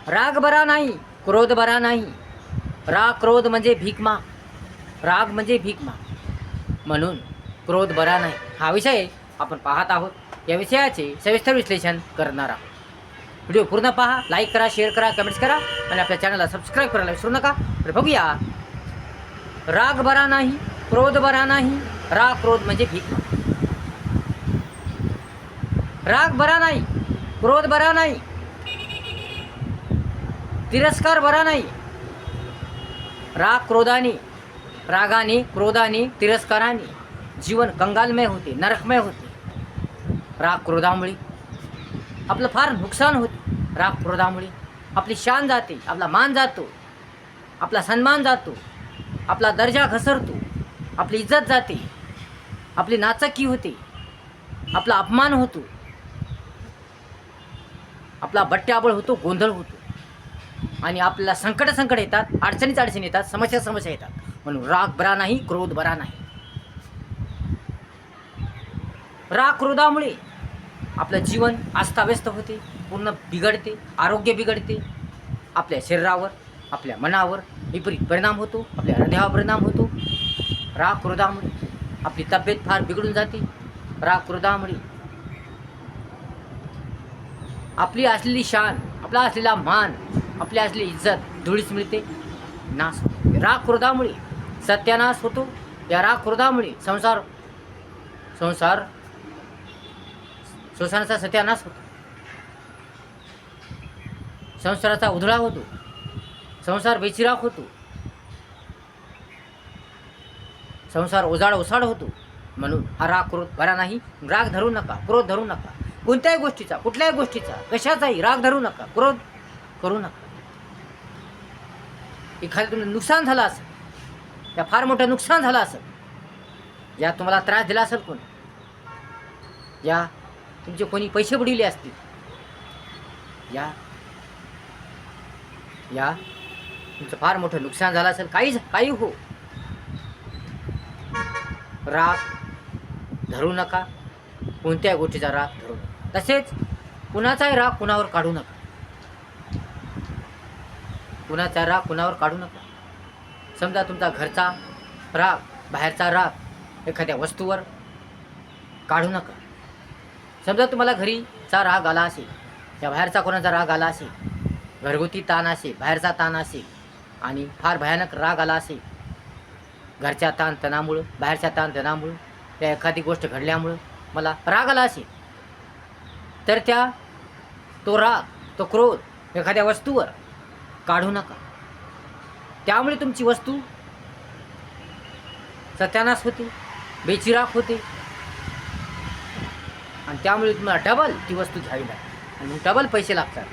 राग बरा नाही, क्रोध बरा नाही. राग क्रोध म्हणजे भीकमा, राग म्हणजे भीकमा. म्हणून क्रोध बरा नाही हा विषय आपण पाहत आहोत. या विषयाचे सविस्तर विश्लेषण करणार आहोत. व्हिडिओ पूर्ण पहा, लाईक करा, शेअर करा, कमेंट्स करा आणि आपल्या चॅनलला सबस्क्राईब करायला विसरू नका. तर बघूया, राग बरा नाही, क्रोध बरा नाही. राग क्रोध म्हणजे भीकमा. राग बरा नाही, क्रोध बरा नाही, तिरस्कार बरा नाही. राग क्रोधाने, रागाने, क्रोधाने, तिरस्काराने जीवन कंगालमय होते, नरकमय होते. राग क्रोधामुळे आपलं फार नुकसान होते. राग क्रोधामुळे आपली शान जाते, आपला मान जातो, आपला सन्मान जातो, आपला दर्जा घसरतो, आपली इज्जत जाते, आपली नाचक्की होते, आपला अपमान होतो, आपला बट्ट्याबळ होतो, गोंधळ होतो आणि आपल्याला संकट येतात, अडचणी येतात, समस्या येतात. म्हणून राग बरा नाही, क्रोध बरा नाही. राग क्रोधामुळे आपलं जीवन अस्ताव्यस्त होते, पूर्ण बिघडते, आरोग्य बिघडते. आपल्या शरीरावर, आपल्या मनावर विपरीत परिणाम होतो, आपल्या हृदयावर परिणाम होतो. राग क्रोधामुळे आपली तब्येत फार बिघडून जाते. राग क्रोधामुळे आपली असलेली शान, आपला असलेला मान, आपली असलेली इज्जत धुळीस मिळते, नाश होतो. राग क्रोधामुळे सत्यानाश होतो. या राग क्रोधामुळे संसाराचा सत्यानाश होतो, संसाराचा उधळा होतो, संसार बेचिराख होतो, संसार ओसाड होतो. म्हणून हा राग क्रोध बरा नाही. राग धरू नका, क्रोध धरू नका. कोणत्याही गोष्टीचा, कुठल्याही गोष्टीचा, कशाचाही राग धरू नका, क्रोध करू नका. एखादं तुम्हाला नुकसान झालं असेल, या फार मोठं नुकसान झालं असेल, या तुम्हाला त्रास दिला असेल, कोण या तुमचे कोणी पैसे बुडविले असतील, या तुमचं फार मोठं नुकसान झालं असेल, काही हो, राग धरू नका. कोणत्याही गोष्टीचा राग धरू नका. तसेच कुणाचाही राग कुणावर काढू नका. कुणाचा राग कुणावर काढू नका. समजा तुमचा घरचा राग, बाहेरचा राग एखाद्या वस्तूवर काढू नका. समजा तुम्हाला घरीचा राग आला असेल, या बाहेरचा कोणाचा राग आला असेल, घरगुती ताण असेल, बाहेरचा ताण असेल आणि फार भयानक राग आला असेल, घरच्या ताणतणामुळं, बाहेरच्या ताणतणामुळं, त्या एखादी गोष्ट घडल्यामुळं मला राग आला असेल, तर तो राग, तो क्रोध एखाद्या वस्तूवर काढू नका. त्यामुळे तुमची वस्तू सत्यानाश होते, बेचिराख होते आणि त्यामुळे तुम्हाला डबल ती वस्तू घ्यावी लागते आणि डबल पैसे लागतात.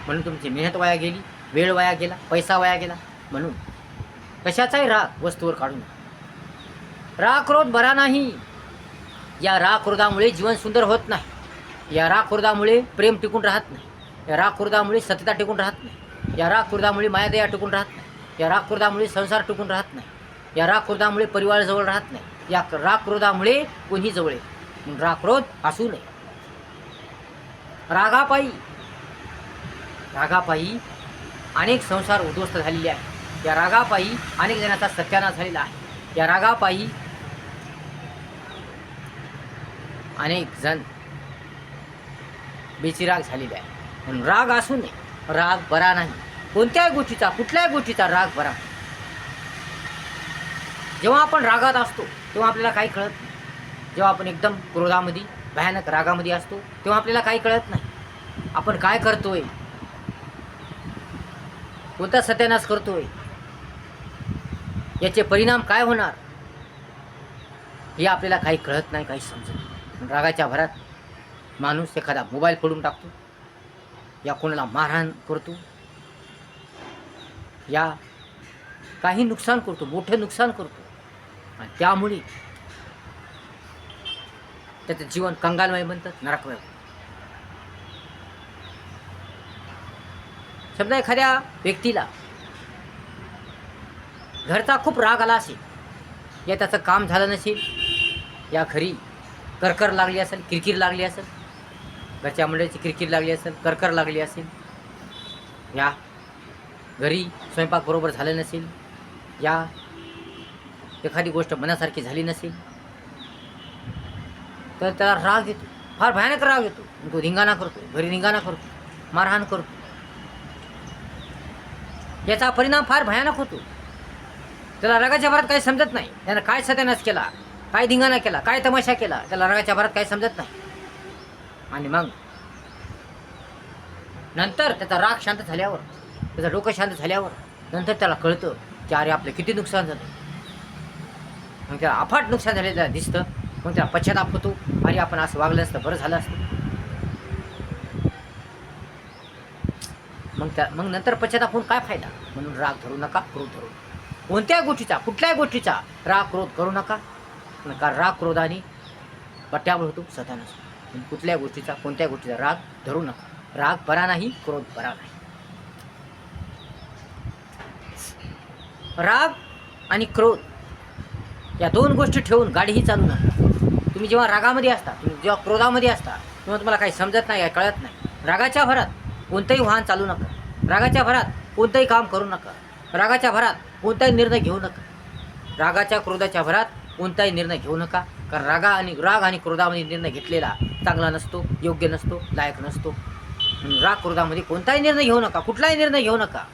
म्हणून तुमची मेहनत वाया गेली, वेळ वाया गेला, पैसा वाया गेला. म्हणून कशाचाही राग वस्तूवर काढू नका. राग क्रोध बरा नाही. या राग क्रोधामुळे जीवन सुंदर होत नाही. या राग क्रोधामुळे प्रेम टिकून राहत नाही. या राग क्रोधामुळे सत्यता टिकून राहत नाही. या राग क्रोधामुळे मायादया टिकून राहत नाही. या राग क्रोधामुळे संसार टिकून राहत नाही. या राग क्रोधामुळे परिवार जवळ राहत नाही. या राग क्रोधामुळे कोणी जवळ येत. म्हणून राग क्रोध असू नये. रागापायी अनेक संसार उद्ध्वस्त झालेले आहेत. या रागापायी अनेक जणांचा सत्यानाश झालेला आहे. या रागापायी अनेक जण बेचिराग झालेले आहे. म्हणून राग असू नये. राग बरा नाही. कोणत्याही गोष्टीचा, कुठल्याही गोष्टीचा राग बरा. जेव्हा आपण रागात असतो तेव्हा आपल्याला काही कळत नाही. जेव्हा आपण एकदम क्रोधामध्ये, भयानक रागामध्ये असतो तेव्हा आपल्याला काही कळत नाही. आपण काय करतोय, कोणता सत्यानाश करतोय, याचे परिणाम काय होणार हे आपल्याला काही कळत नाही, काही समजत नाही. रागाच्या भरात माणूस एखादा मोबाईल फोडून टाकतो, या कोणाला मारहाण करतो, या काही नुकसान करतो, मोठं नुकसान करतो आणि त्यामुळे त्याचं जीवन कंगालमय बनतं, नरकमय बनतं. समजा एखाद्या व्यक्तीला घरचा खूप राग आला असेल, या त्याचं काम झालं नसेल, या घरी करकर लागली असेल, किरकिर लागली असेल, घरच्या मंडळीची किरकिर लागली असेल, करकर लागली असेल, या घरी स्वयंपाक बरोबर झालं नसेल, या एखादी गोष्ट मनासारखी झाली नसेल, तर त्याला राग येतो, फार भयानक राग येतो. तो धिंगाणा करतो, घरी धिंगाणा करतो, मारहाण करतो. याचा परिणाम फार भयानक होतो. त्याला रागाच्या भरात काही समजत नाही, त्यानं काय सत्यानाश केला, काय धिंगाणा केला, काय तमाशा केला, त्याला रागाच्या भरात काही समजत नाही. आणि मग नंतर त्याचा राग शांत झाल्यावर, त्याचं डोकं शांत झाल्यावर नंतर त्याला कळतं की अरे आपलं किती नुकसान झालं. मग त्याला अफाट नुकसान झालेलं दिसतं. मग त्याला पश्चाताप होतो, अरे आपण असं वागलं असतं बरं झालं असतं. मग नंतर पश्चाताप होऊन काय फायदा. म्हणून राग धरू नका, क्रोध धरू नका. कोणत्याही गोष्टीचा, कुठल्याही गोष्टीचा राग क्रोध करू नका. कारण राग क्रोधाने पट्ट्यावर होतो सत्यानाश. कुठल्याही गोष्टीचा, कोणत्याही गोष्टीचा राग धरू नका. राग बरा नाही, क्रोध बरा नाही. राग आणि क्रोध या दोन गोष्टी ठेवून गाडीही चालू नका. तुम्ही जेव्हा रागामध्ये असता, तुम्ही जेव्हा क्रोधामध्ये असता, तेव्हा तुम्हाला काही समजत नाही, कळत नाही. रागाच्या भरात कोणतंही वाहन चालू नका. रागाच्या भरात कोणतंही काम करू नका. रागाच्या भरात कोणताही निर्णय घेऊ नका. रागाच्या क्रोधाच्या भरात कोणताही निर्णय घेऊ नका. कारण राग आणि क्रोधामध्ये निर्णय घेतलेला चांगला नसतो, योग्य नसतो, लायक नसतो. म्हणून राग क्रोधामध्ये कोणताही निर्णय घेऊ नका. कुठलाही निर्णय घेऊ नका.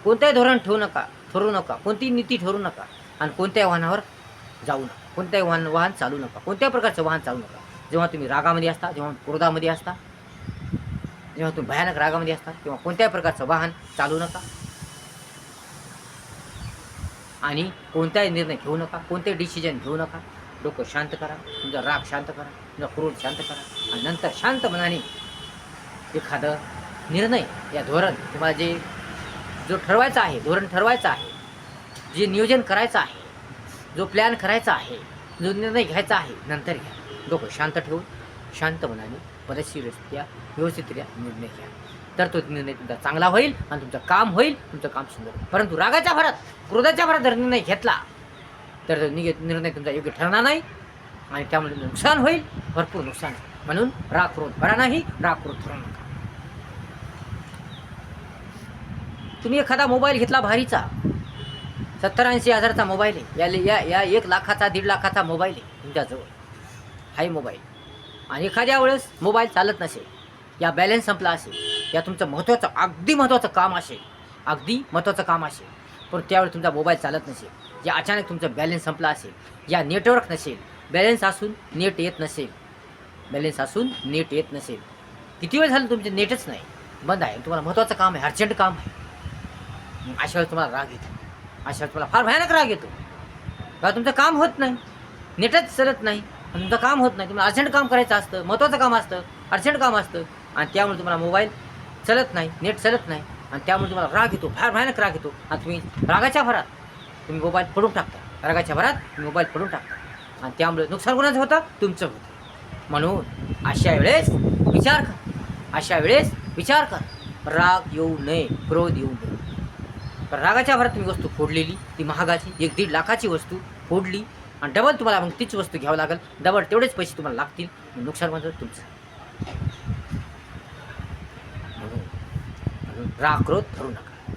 कोणताही धोरण ठेवू नका, कोणतीही नीती ठरवू नका. आणि कोणत्याही वाहनावर जाऊ नका. कोणत्याही वाहन चालू नका. कोणत्याही प्रकारचं वाहन चालू नका. जेव्हा तुम्ही रागामध्ये असता, जेव्हा क्रोधामध्ये असता, जेव्हा तुम्ही भयानक रागामध्ये असता, तेव्हा कोणत्याही प्रकारचं वाहन चालू नका. आणि कोणताही निर्णय घेऊ नका. कोणतेही डिसिजन घेऊ नका. डोकं शांत करा, तुमचा राग शांत करा, तुमचा क्रोध शांत करा. आणि नंतर शांत मनाने एखादं निर्णय या धोरण तुम्हाला जो ठरवायचा आहे, धोरण ठरवायचं आहे, जे नियोजन करायचं आहे, जो प्लॅन करायचा आहे, जो निर्णय घ्यायचा आहे, नंतर घ्या. डोकं शांत ठेवून शांत मनाने पद्धतशीररित्या व्यवस्थितरित्या निर्णय घ्या. तर तो निर्णय तुमचा चांगला होईल आणि तुमचं काम होईल, तुमचं काम सुंदर होईल. परंतु रागाच्या भरात, क्रोधाच्या भरात जर निर्णय घेतला तर तो निर्णय तुमचा योग्य ठरणार नाही आणि त्यामुळे तुमचं नुकसान होईल, भरपूर नुकसान होईल. म्हणून राग क्रोध बरा नाही, राग क्रोध धरू नका. तुम्ही एखादा मोबाईल घेतला भारीचा, 70-80 हजाराचा मोबाईल आहे, या 1 लाखाचा 1.5 लाखाचा मोबाईल आहे तुमच्याजवळ, हाही मोबाईल. आणि एखाद्या वेळेस मोबाईल चालत नसेल, या बॅलन्स संपला असेल, या तुमचं अगदी महत्त्वाचं काम असेल, पण त्यावेळी तुमचा मोबाईल चालत नसेल, या अचानक तुमचं बॅलन्स संपला असेल, या नेटवर्क नसेल, बॅलन्स असून नेट येत नसेल, किती वेळ झालं तुमचे नेटच नाही, बंद आहे, तुम्हाला महत्त्वाचं काम आहे, अर्जंट काम आहे. अशा वेळेस तुम्हाला राग येतो. अशा वेळेस तुम्हाला फार भयानक राग येतो. का तुमचं काम होत नाही, नेटच चालत नाही, तुमचं काम होत नाही, तुम्हाला अर्जंट काम करायचं असतं, महत्त्वाचं काम असतं, अर्जंट काम असतं. आणि त्यामुळे तुम्हाला मोबाईल चालत नाही, नेट चालत नाही. आणि त्यामुळे तुम्हाला राग येतो, फार भयानक राग येतो. आणि तुम्ही रागाच्या भरात तुम्ही मोबाईल पडून टाकता. आणि त्यामुळे नुकसान कोणाचं होतं? तुमचं होतं. म्हणून अशा वेळेस विचार कर. राग येऊ नये, क्रोध येऊ नये. पण रागाच्या भरात तुम्ही वस्तू फोडलेली, ती महागाची 1-1.5 लाखाची वस्तू फोडली आणि डबल तुम्हाला मग तीच वस्तू घ्यावं लागेल, डबल तेवढेच पैसे तुम्हाला लागतील. नुकसान म्हणजे तुमचं. म्हणून राग क्रोध धरू नका.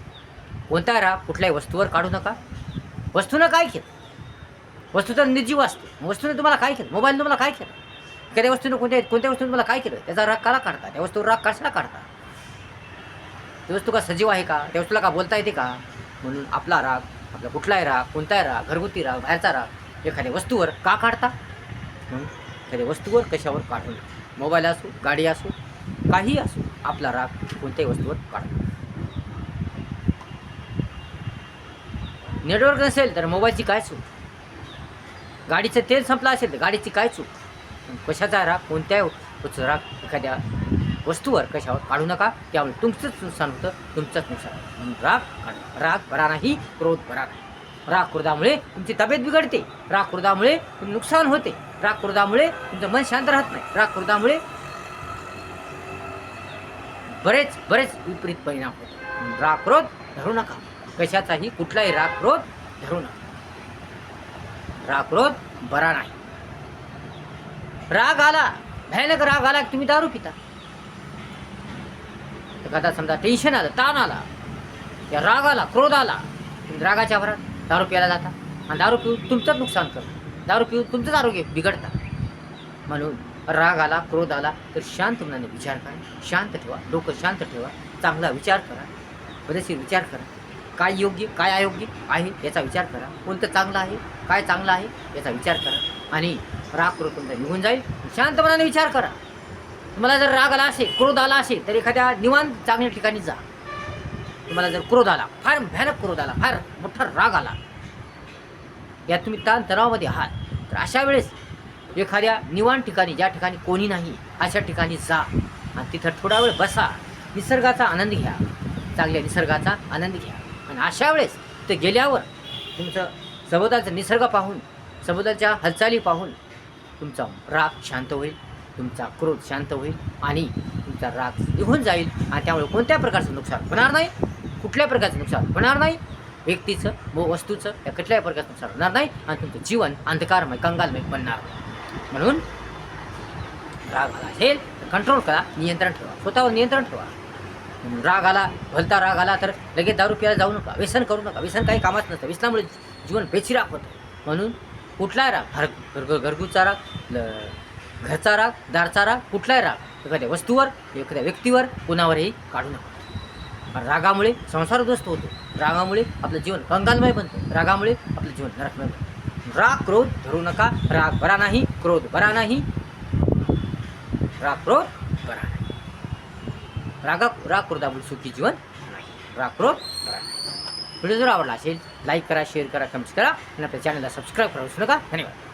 कोणता राग कुठल्याही वस्तूवर काढू नका. वस्तूनं काय केलं? वस्तू तर निर्जीव असते. वस्तूने तुम्हाला काय केलं? मोबाईलने तुम्हाला काय केलं? एखाद्या वस्तूने कोणत्या वस्तूने तुम्हाला काय केलं? त्याचा राग काला काढता? त्या वस्तूवर राग कशाला काढता? ती वस्तू का सजीव आहे का? त्या वस्तूला का बोलता येते का? म्हणून आपला राग, आपला कुठलाही राग, कोणताही राग, घरगुती राग, बाहेरचा राग एखाद्या वस्तूवर का काढता? म्हणून एखाद्या वस्तूवर कशावर काढू नका. मोबाईल असो, गाडी असो, काही असो, आपला राग कोणत्याही वस्तूवर काढा. नेटवर्क नसेल तर मोबाईलची काय चूक? गाडीचं तेल संपलं असेल तर गाडीची काय चूक? कशाचा राग, कोणत्याही राग एखाद्या वस्तूवर कशावर काढू नका. त्यामुळे तुमचंच नुकसान होतं, तुमचंच नुकसान होतं. म्हणून राग काढा. राग बरा नाही, क्रोध बरा नाही. राग क्रोधामुळे तुमची तब्येत बिघडते, राग क्रोधामुळे तुमचं नुकसान होते, राग क्रोधामुळे तुमचं मन शांत राहत नाही, राग क्रोधामुळे बरेच विपरीत परिणाम होतो. राग क्रोध धरू नका. कशाचाही कुठलाही राग क्रोध धरू नका. राग क्रोध बरा नाही. राग आला, भयानक राग आला की तुम्ही दारू पिता. एखादा समजा टेन्शन आलं, ताण आला, या राग आला, क्रोध आला, तुम्ही रागाच्या भरात दारू प्यायला जाता आणि दारू पिऊन तुमचंच नुकसान करता, दारू पिऊन तुमचंच आरोग्य बिघडतं. म्हणून राग आला, क्रोध आला तर शांत मनाने विचार करा, शांत ठेवा, डोकं शांत ठेवा, चांगला विचार करा, पद्धतशीर विचार करा, काय योग्य काय अयोग्य आहे याचा विचार करा, कोणतं चांगलं आहे काय चांगलं आहे याचा विचार करा आणि राग क्रोध तुमचा निघून जाईल. शांत मनाने विचार करा. तुम्हाला जर राग आला असेल, क्रोध आला असेल तर एखाद्या निवांत चांगल्या ठिकाणी जा. तुम्हाला जर क्रोध आला, फार भयानक क्रोध आला, फार मोठा राग आला, यात तुम्ही ताण तणावामध्ये आहात, तर अशा वेळेस एखाद्या निवांत ठिकाणी, ज्या ठिकाणी कोणी नाही अशा ठिकाणी जा आणि तिथं थोडा वेळ बसा, निसर्गाचा आनंद घ्या, चांगल्या निसर्गाचा आनंद घ्या. आणि अशा वेळेस ते गेल्यावर तुमचं सभोवतालचा निसर्ग पाहून, सभोवतालच्या हालचाली पाहून तुमचा राग शांत होईल, तुमचा क्रोध शांत होईल आणि तुमचा राग निघून जाईल. आणि त्यामुळे कोणत्या प्रकारचं नुकसान होणार नाही, कुठल्या प्रकारचं नुकसान होणार नाही, व्यक्तीचं व वस्तूचं या कुठल्याही प्रकारचं नुकसान होणार नाही आणि तुमचं जीवन अंधकारमय कंगालमय बनणार नाही. म्हणून राग आला असेल तर कंट्रोल करा, नियंत्रण ठेवा, स्वतःवर नियंत्रण ठेवा. म्हणून राग आला, भलता राग आला तर लगेच दारू प्यायला जाऊ नका, व्यसन करू नका. व्यसन काही कामात नसतं, व्यसनामुळे जीवन बेचिराग होतं. म्हणून कुठलाही राग, घरगुतीचा राग, घरचा राग, दारचा राग, कुठलाही राग एखाद्या वस्तूवर, एखाद्या व्यक्तीवर, कुणावरही काढू नका. रागामुळे संसार उद्ध्वस्त होतो, रागामुळे आपलं जीवन कंगालमय बनतं, रागामुळे आपलं जीवन नरकमय बनतं. राग क्रोध धरू नका. राग बरा नाही, क्रोध बरा नाही, राग क्रोध बरा नाही. राग क्रोधामुळे सुखी जीवन नाही, राग क्रोध बरा नाही. व्हिडिओ जर आवडला असेल लाईक करा, शेअर करा, कमेंट करा आणि आपल्या चॅनलला सबस्क्राईब करा विसरू नका. धन्यवाद.